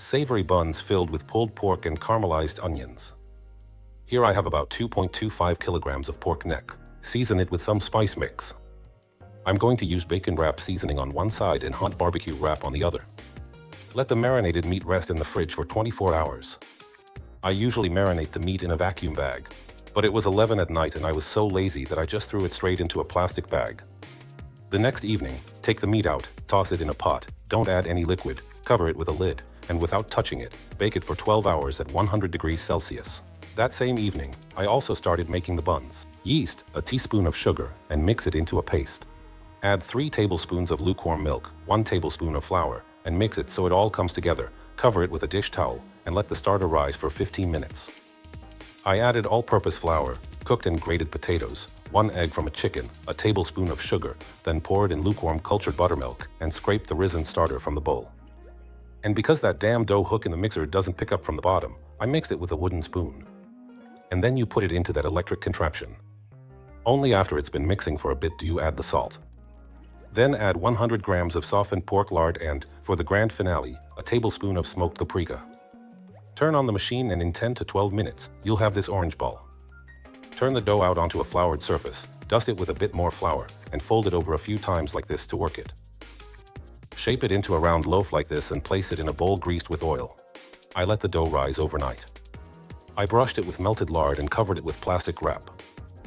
savory buns filled with pulled pork and caramelized onions. Here I have about 2.25 kilograms of pork neck. Season it with some spice mix. I'm going to use bacon wrap seasoning on one side and hot barbecue wrap on the other. Let the marinated meat rest in the fridge for 24 hours. I usually marinate the meat in a vacuum bag, but it was 11 at night and I was so lazy that I just threw it straight into a plastic bag. The next evening, take the meat out, toss it in a pot, don't add any liquid, cover it with a lid, and without touching it, bake it for 12 hours at 100 degrees Celsius. That same evening, I also started making the buns. Yeast, a teaspoon of sugar, and mix it into a paste. Add 3 tablespoons of lukewarm milk, 1 tablespoon of flour, and mix it so it all comes together. Cover it with a dish towel, and let the starter rise for 15 minutes. I added all-purpose flour, cooked and grated potatoes, 1 egg from a chicken, a tablespoon of sugar, then poured in lukewarm cultured buttermilk, and scraped the risen starter from the bowl. And because that damn dough hook in the mixer doesn't pick up from the bottom, I mixed it with a wooden spoon. And then you put it into that electric contraption. Only after it's been mixing for a bit do you add the salt. Then add 100 grams of softened pork lard and, for the grand finale, a tablespoon of smoked paprika. Turn on the machine and in 10 to 12 minutes, you'll have this orange ball. Turn the dough out onto a floured surface, dust it with a bit more flour, and fold it over a few times like this to work it. Shape it into a round loaf like this and place it in a bowl greased with oil. I let the dough rise overnight. I brushed it with melted lard and covered it with plastic wrap.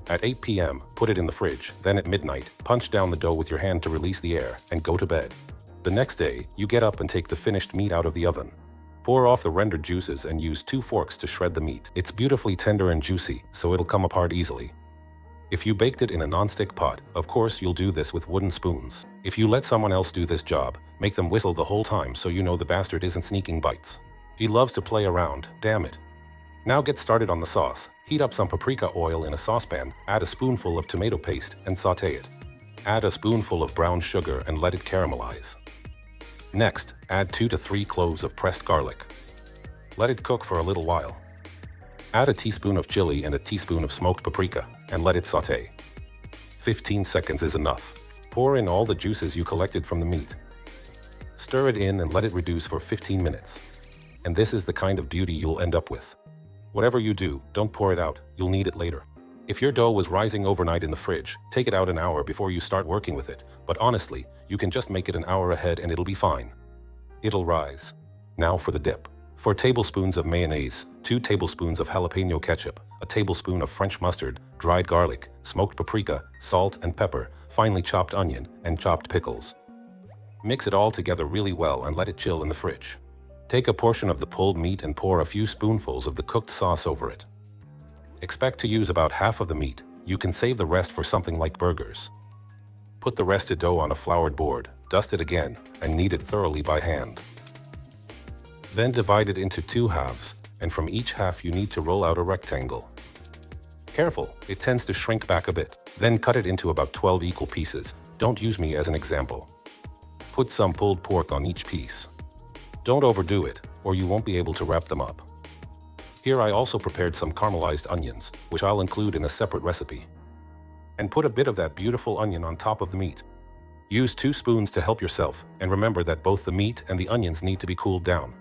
At 8 p.m., put it in the fridge, then at midnight, punch down the dough with your hand to release the air, and go to bed. The next day, you get up and take the finished meat out of the oven. Pour off the rendered juices and use 2 forks to shred the meat. It's beautifully tender and juicy, so it'll come apart easily. If you baked it in a non-stick pot, of course you'll do this with wooden spoons. If you let someone else do this job, make them whistle the whole time so you know the bastard isn't sneaking bites. He loves to play around, damn it. Now get started on the sauce. Heat up some paprika oil in a saucepan, add a spoonful of tomato paste, and sauté it. Add a spoonful of brown sugar and let it caramelize. Next, add 2 to 3 cloves of pressed garlic. Let it cook for a little while. Add a teaspoon of chili and a teaspoon of smoked paprika, and let it sauté. 15 seconds is enough. Pour in all the juices you collected from the meat. Stir it in and let it reduce for 15 minutes. And this is the kind of beauty you'll end up with. Whatever you do, don't pour it out, you'll need it later. If your dough was rising overnight in the fridge, take it out an hour before you start working with it, but honestly, you can just make it an hour ahead and it'll be fine. It'll rise. Now for the dip. 4 tablespoons of mayonnaise, 2 tablespoons of jalapeno ketchup, a tablespoon of French mustard, dried garlic, smoked paprika, salt and pepper, finely chopped onion, and chopped pickles. Mix it all together really well and let it chill in the fridge. Take a portion of the pulled meat and pour a few spoonfuls of the cooked sauce over it. Expect to use about half of the meat. You can save the rest for something like burgers. Put the rested dough on a floured board, dust it again, and knead it thoroughly by hand. Then divide it into 2 halves, and from each half you need to roll out a rectangle. Careful, it tends to shrink back a bit. Then cut it into about 12 equal pieces. Don't use me as an example. Put some pulled pork on each piece. Don't overdo it, or you won't be able to wrap them up. Here I also prepared some caramelized onions, which I'll include in a separate recipe. And put a bit of that beautiful onion on top of the meat. Use 2 spoons to help yourself, and remember that both the meat and the onions need to be cooled down.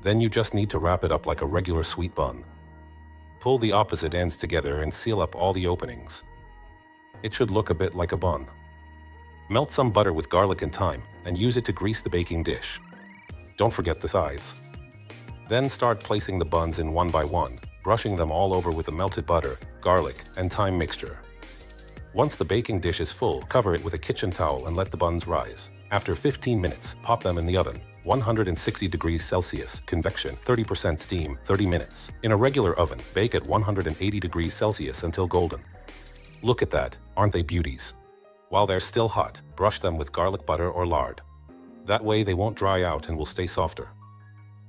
Then you just need to wrap it up like a regular sweet bun. Pull the opposite ends together and seal up all the openings. It should look a bit like a bun. Melt some butter with garlic and thyme, and use it to grease the baking dish. Don't forget the sides. Then start placing the buns in one by one, brushing them all over with the melted butter, garlic, and thyme mixture. Once the baking dish is full, cover it with a kitchen towel and let the buns rise. After 15 minutes, pop them in the oven. 160 degrees Celsius, convection, 30% steam, 30 minutes. In a regular oven, bake at 180 degrees Celsius until golden. Look at that, aren't they beauties? While they're still hot, brush them with garlic butter or lard. That way they won't dry out and will stay softer.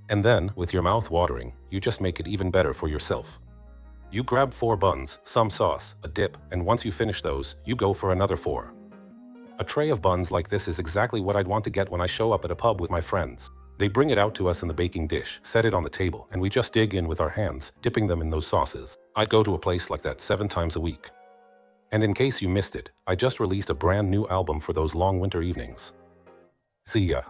And then, with your mouth watering, you just make it even better for yourself. You grab 4 buns, some sauce, a dip, and once you finish those, you go for another 4. A tray of buns like this is exactly what I'd want to get when I show up at a pub with my friends. They bring it out to us in the baking dish, set it on the table, and we just dig in with our hands, dipping them in those sauces. I'd go to a place like that 7 times a week. And in case you missed it, I just released a brand new album for those long winter evenings. See ya.